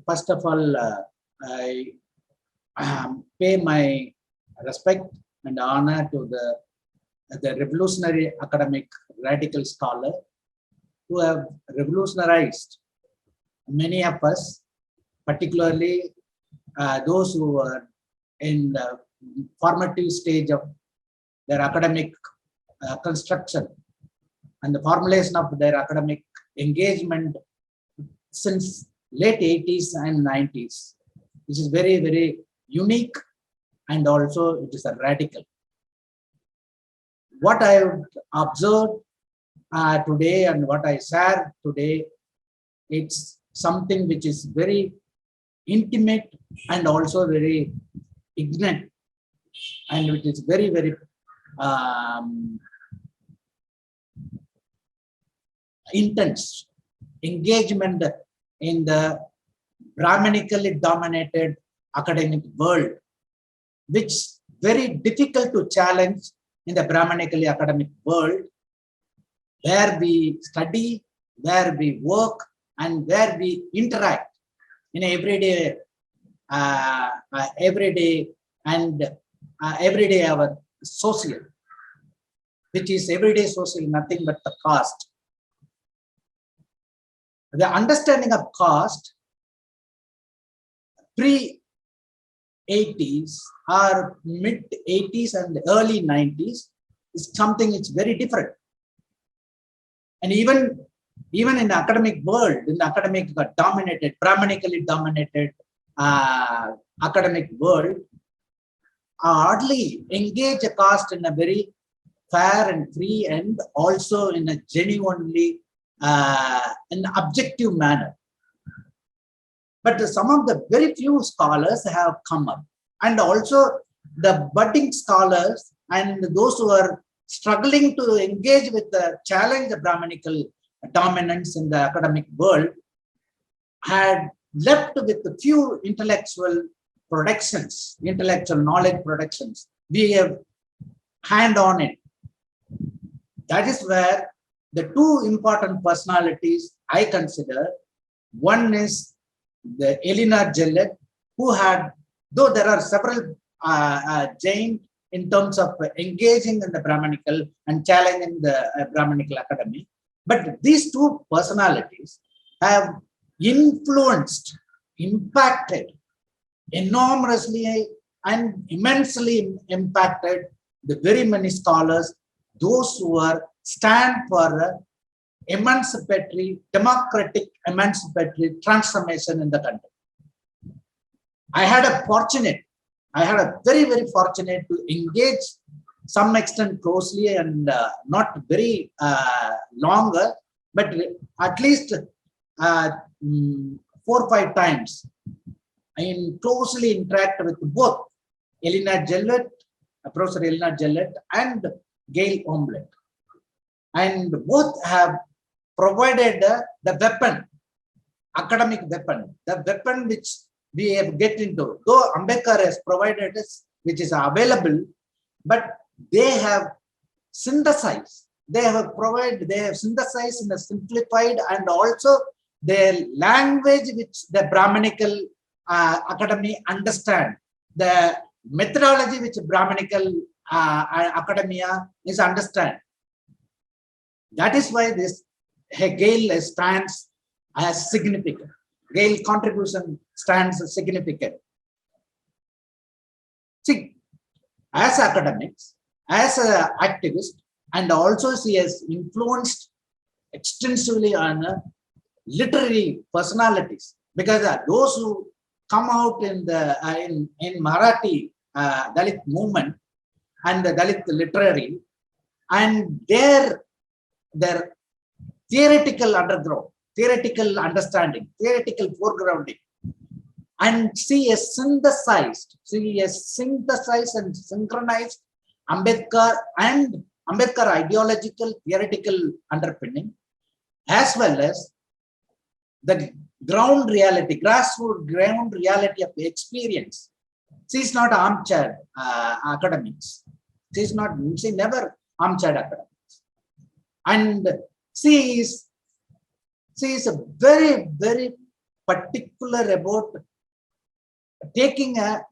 first of all, I pay my respect and honor to the revolutionary academic radical scholar who have revolutionized many of us, particularly those who were in the formative stage of their academic construction and the formulation of their academic engagement since late 80s and 90s, which is very, very unique, and also it is a radical. What I would observe today and what I share today, it's something which is very intimate and also very ignorant, and which is very, very intense engagement in the Brahmanically dominated academic world, which is very difficult to challenge in the Brahmanically academic world, where we study, where we work, and where we interact in everyday our social, which is everyday social, nothing but the caste. The understanding of caste pre-80s or mid-80s and early 90s is something it's very different. And even in the academic world, in the academic dominated, Brahmanically dominated academic world, hardly engage a caste in a very fair and free and also in a genuinely an objective manner. But some of the very few scholars have come up, and also the budding scholars and those who are struggling to engage with the challenge the Brahmanical dominance in the academic world had left with a few intellectual productions, intellectual knowledge productions. We have hand on it. That is where the two important personalities I consider, one is the Elena Gillett, who had, though there are several Jain in terms of engaging in the Brahmanical and challenging the Brahmanical academy, but these two personalities have influenced, impacted enormously and immensely impacted the very many scholars, those who are stand for emancipatory, democratic emancipatory transformation in the country. I had a very, very fortunate to engage some extent closely and not very longer, but at least 4 or 5 times I closely interact with both Elena Gillett, Professor Elena Gillett and Gail Omvedt. And both have provided the weapon, academic weapon, the weapon which we have get into. Though Ambedkar has provided us, which is available, but they have synthesized, they have synthesized in a simplified and also their language which the Brahmanical academy understand, the methodology which Brahmanical academia is understand. That is why this Gail stands as significant. Gail contribution stands as significant. See, as academics, as an activist, and also she has influenced extensively on literary personalities, because those who come out in the in Marathi Dalit movement and the Dalit literary, and their theoretical underground, theoretical understanding, theoretical foregrounding, and she has synthesized and synchronized Ambedkar and Ambedkar ideological, theoretical underpinning, as well as the ground reality, grassroots ground reality of the experience. She is not armchair academics. She never armchair academics. And she is a very, very particular about taking a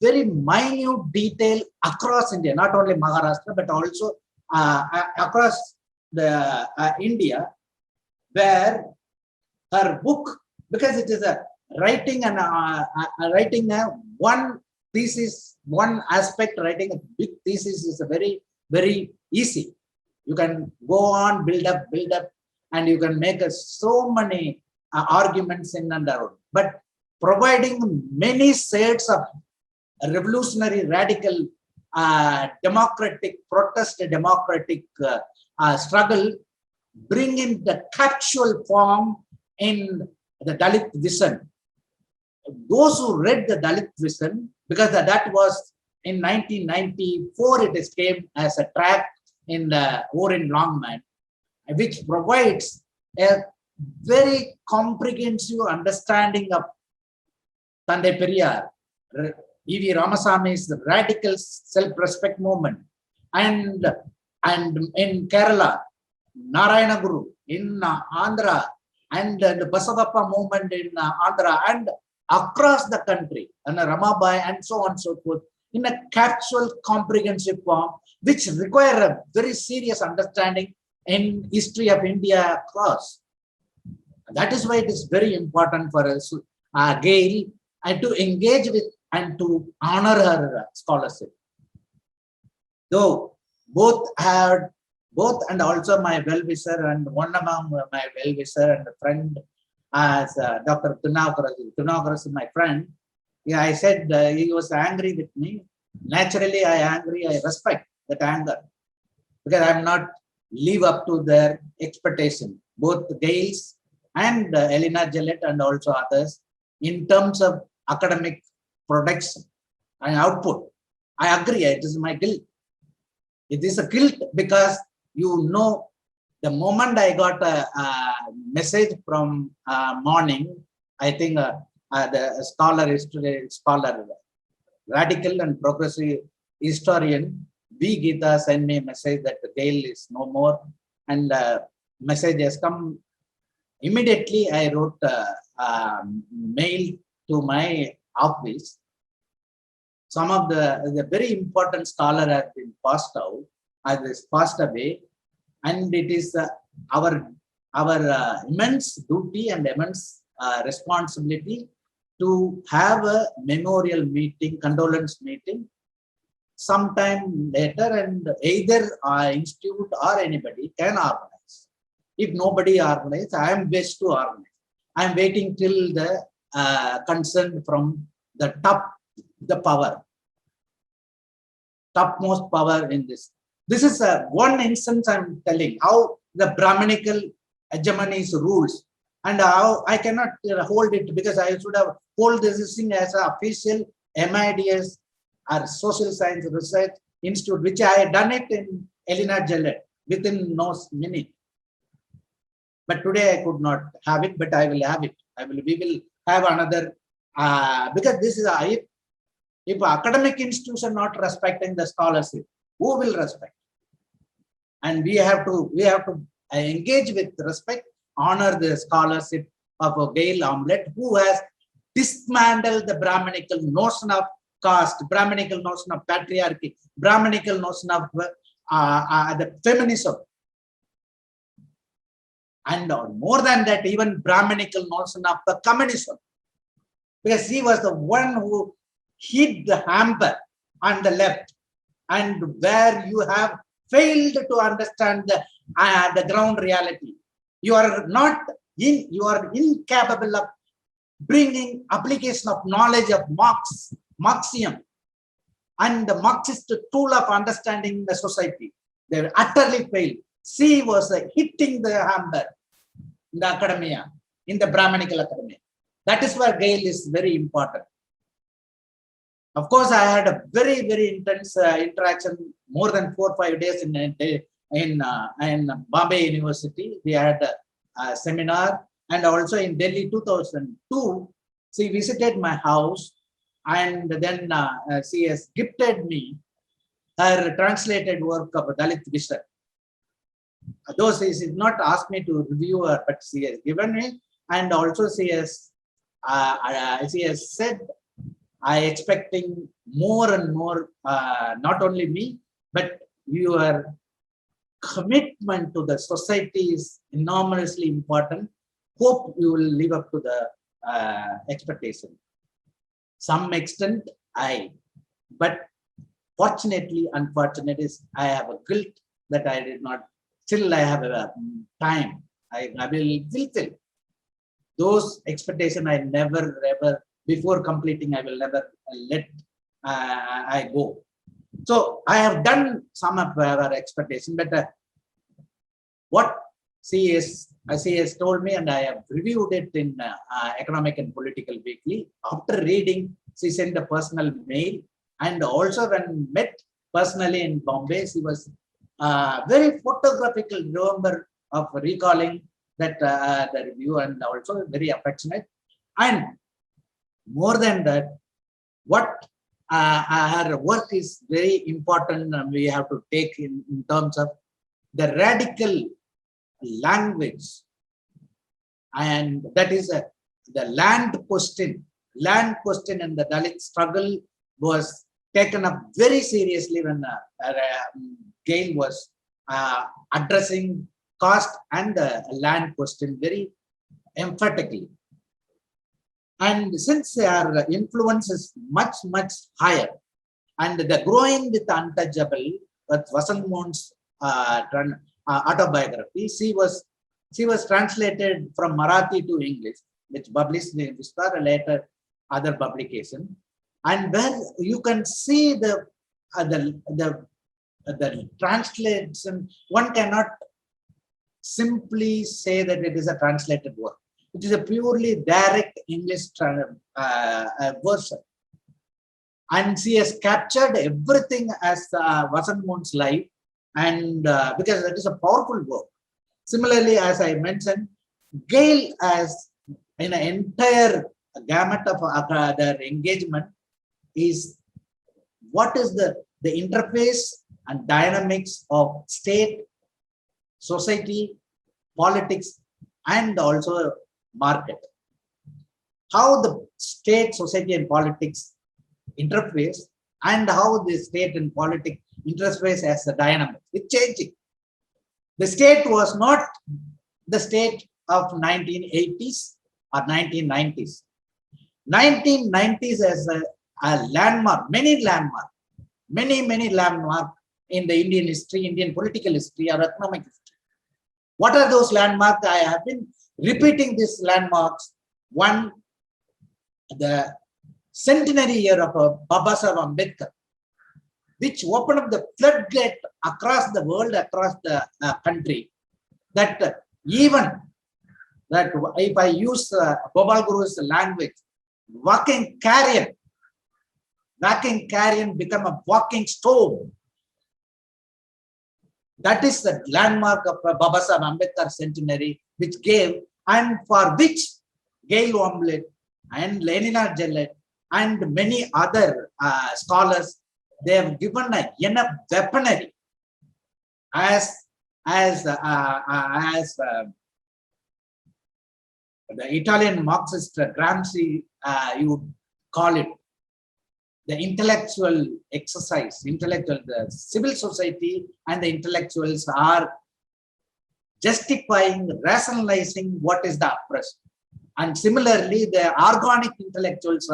very minute detail across India, not only Maharashtra, but also across the India, where her book, because it is a writing and writing a one thesis, one aspect, writing a big thesis is a very easy. You can go on, build up, and you can make so many arguments in and out. But providing many shades of revolutionary, radical, democratic, protest, democratic struggle, bring in the capsule form in the Dalit vision. Those who read the Dalit vision, because that was in 1994, it came as a tract in the Oren Longman, which provides a very comprehensive understanding of Tandai Periyar, E.V. Ramaswamy's radical self-respect movement, and in Kerala, Narayana Guru, in Andhra, and the Basavappa movement in Andhra, and across the country, and Ramabai, and so on and so forth, in a capsule comprehensive form, which require a very serious understanding in history of India across. That is why it is very important for us, Gail, and to engage with and to honor her scholarship. Though both and also my well-wisher, and one among my well-wisher and friend as Dr. Tunagaras is my friend. Yeah, I said he was angry with me. Naturally, I respect that anger, because I'm not live up to their expectation, both Gail's and Elena Gillette and also others, in terms of academic production and output. I agree, it is my guilt. It is a guilt because the moment I got a message from morning, I think the scholar, radical and progressive historian B. Geeta sent me a message that the Gail is no more, and message has come. Immediately, I wrote a mail to my office. Some of the very important scholar has been passed out, has passed away, and it is our immense duty and immense responsibility to have a memorial meeting, condolence meeting, sometime later, and either our institute or anybody can organize. If nobody organizes, I am best to organize. I am waiting till the consent from the topmost power in this. This is one instance I'm telling how the Brahminical hegemony's rules, and how I cannot hold it, because I should have hold this thing as an official MIDS or Social Science Research Institute, which I had done it in Elena Gillette within no minute. But today I could not have it, but I will have it. We will have another, because this is if academic institution not respecting the scholarship, who will respect? And we have to engage with respect, honor the scholarship of Gail Omvedt, who has dismantled the Brahminical notion of caste, Brahminical notion of patriarchy, Brahminical notion of the feminism. And more than that, even Brahminical notion of the communism. Because he was the one who hid the hamper on the left, and where you have failed to understand the ground reality. You are incapable of bringing application of knowledge of Marxium and the Marxist tool of understanding the society. They utterly failed. She was hitting the hammer in the academia, in the Brahminical academia. That is where Gail is very important. Of course, I had a very, very intense interaction, more than 4 or 5 days in Bombay University. We had a seminar, and also in Delhi 2002, she visited my house, and then she has gifted me her translated work of Dalit Vishar. Though she did not ask me to review her, but she has given me, And also she has said, I expecting more and more, not only me, but your commitment to the society is enormously important. Hope you will live up to the expectation. Some extent, but fortunately, unfortunately, I have a guilt that I did not. Still, I have a time. I will fulfill those expectations. I never ever before completing. I will never let I go. So I have done some of our expectation, but what she has told me, and I have reviewed it in Economic and Political Weekly. After reading, she sent a personal mail, and also when met personally in Bombay, she was very photographical. Remember of recalling that the review, and also very affectionate. And more than that, what her work is very important, and we have to take in terms of the radical language, and that is the land question. Land question and the Dalit struggle was taken up very seriously when Gail was addressing caste and land question very emphatically. And since their influence is much, much higher, and the growing with untouchable, with Vasant Mohan's autobiography, she was translated from Marathi to English, which published in Vistar, later other publication, and where you can see the translation. One cannot simply say that it is a translated work. It is a purely direct English version. And she has captured everything as Vasant Mohan's life, and because that is a powerful work. Similarly, as I mentioned, Gail has in an entire gamut of their engagement is what is the interface and dynamics of state, society, politics, and also market. How the state, society, and politics interface, and how the state and politics interface as a dynamic. It's changing. The state was not the state of 1980s or 1990s. 1990s as a landmark, many landmark in the Indian history, Indian political history or economic history. What are those landmarks? I have been repeating these landmarks. One, the centenary year of Babasaheb Ambedkar, which opened up the floodgate across the world, across the country, that even that if I use Gopal Guru's language, walking carrion become a walking stone. That is the landmark of Babasaheb Ambedkar centenary, which gave, and for which Gail Omvedt and Lenina Gillett and many other scholars, they have given enough weaponry as the Italian Marxist Gramsci you would call it, the intellectual exercise, the civil society and the intellectuals are justifying, rationalizing what is the oppression. And similarly, the organic intellectuals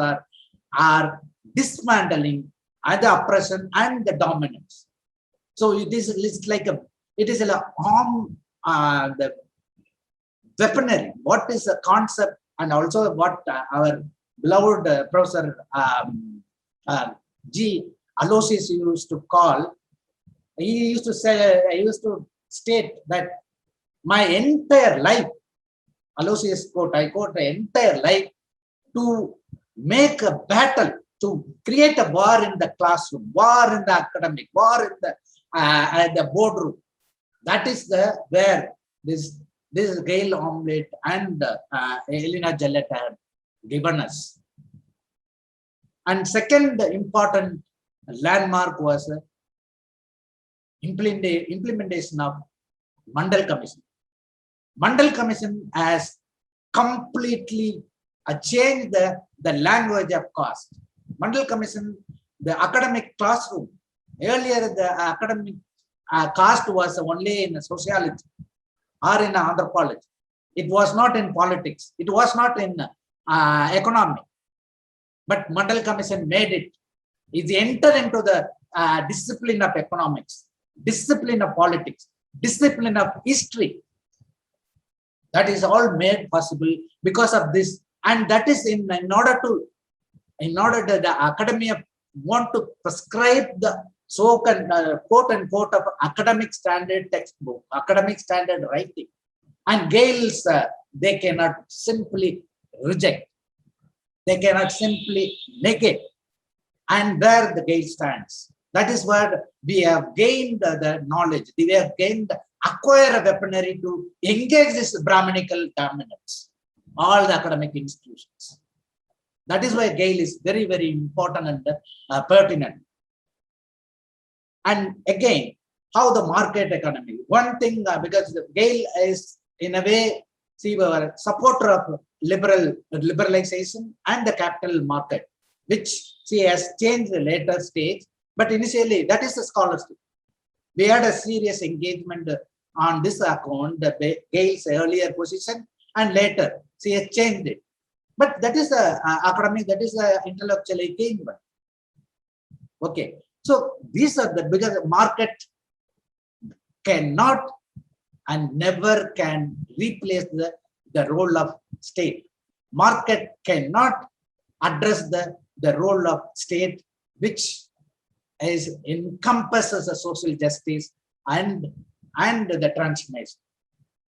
are dismantling the oppression and the dominance. So it is like the weaponry. What is the concept, and also what our beloved Professor G. Aloysius used to call. He used to say, I used to state that my entire life, Aloysius quote, I quote, the entire life to make a battle, to create a war in the classroom, war in the academic, war in the boardroom. That is where this Gail Omvedt and Elena Gillett have given us. And second important landmark was implementation of Mandal Commission. Mandal Commission has completely changed the language of caste. Mandal Commission, the academic classroom. Earlier, the academic caste was only in sociology or in anthropology. It was not in politics. It was not in economy. But Mandal Commission made it. It entered into the discipline of economics, discipline of politics, discipline of history. That is all made possible because of this. And that is in order that the academia want to prescribe the quote unquote of academic standard textbook, academic standard writing. And Gail's, they cannot simply reject. They cannot simply negate. And where the Gail stands. That is where we have gained the knowledge. We have gained, acquire a weaponry to engage this Brahminical dominance, all the academic institutions. That is why Gail is very, very important and pertinent. And again, how the market economy. One thing, because Gail is in a way, see, a supporter of liberalization and the capital market, which she has changed the later stage. But initially, that is the scholarship. We had a serious engagement on this account, Gail's earlier position, and later she has changed it. But that is the academic, that is the intellectual engagement. Okay, so these are the bigger market cannot and never can replace the role of state. Market cannot address the role of state, which encompasses the social justice and the transformation.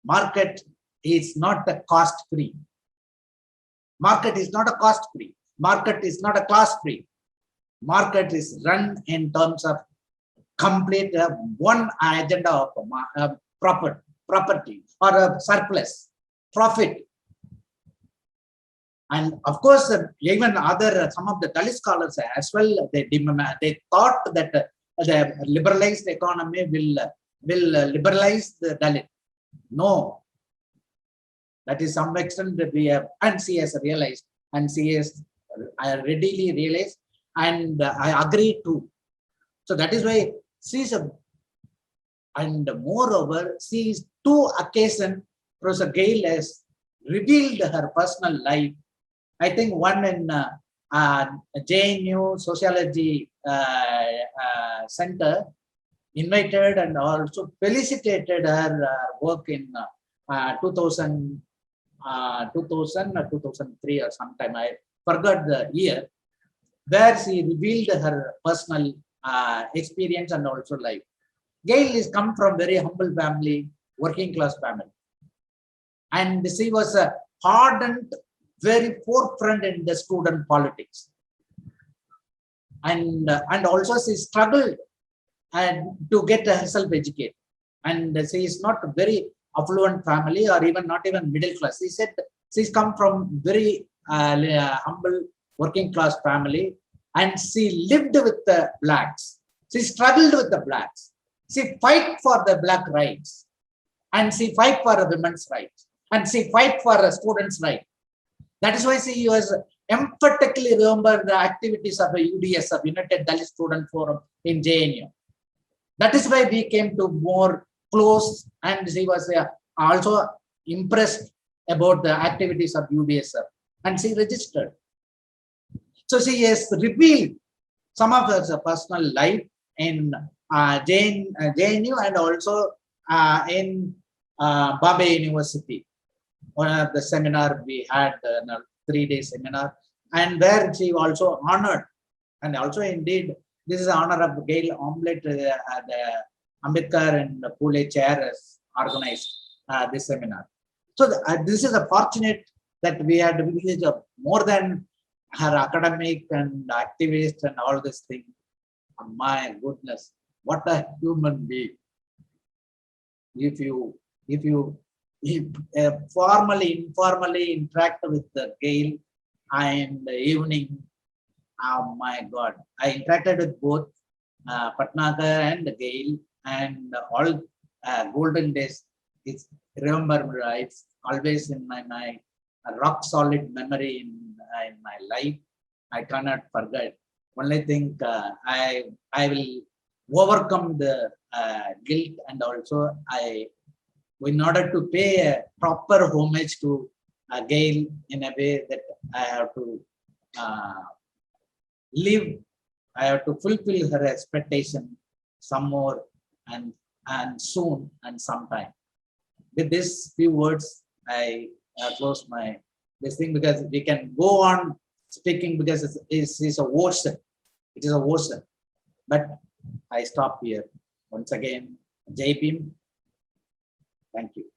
Market is not a cost-free. Market is not a cost-free. Market is not a class-free. Market is run in terms of complete one agenda of property or a surplus, profit. And of course, even some of the Dalit scholars as well, they thought that the liberalized economy will liberalize the Dalit. No, that is some extent that we have, and she has realized, and she has readily realized, and I agree too. So that is why she's and moreover, she is two occasions, Professor Gail has revealed her personal life. I think one in JNU Sociology Center invited and also felicitated her work in 2000 or 2003 or sometime, I forgot the year, where she revealed her personal experience and also life. Gail is come from very humble family, working class family. And she was a ardent, very forefront in the student politics. And also she struggled to get herself educated. And she is not a very affluent family or even not even middle class. She said she's come from very humble working class family, and she lived with the blacks. She struggled with the blacks. She fight for the black rights, and she fight for women's rights, and she fight for students' rights. That is why she was emphatically remember the activities of the UDS, of United Dalit Student Forum in JNU. That is why we came to more close, and she was also impressed about the activities of UDSF, and she registered. So she has revealed some of her personal life in JNU and also in Bombay University. One of the seminar we had, a 3-day seminar, and where she also honored, and also indeed this is the honor of Gail Omvedt, the Ambedkar and Pule chair has organized this seminar. So this is a fortunate that we had privilege of more than her academic and activist and all this thing. Oh, my goodness, what a human being! If you formally, informally interact with the Gail and the evening, oh my God, I interacted with both Patnagar and Gail, and all golden days. It's remember, it's always in my mind. a rock solid memory in my life. I cannot forget. Only think I will overcome the guilt, and also in order to pay a proper homage to Gail in a way that I have to live, I have to fulfill her expectation some more and soon and sometime. With these few words, I close my this thing, because we can go on speaking because it's a ocean. It is a ocean. But I stop here. Once again, Jai Bhim. Thank you.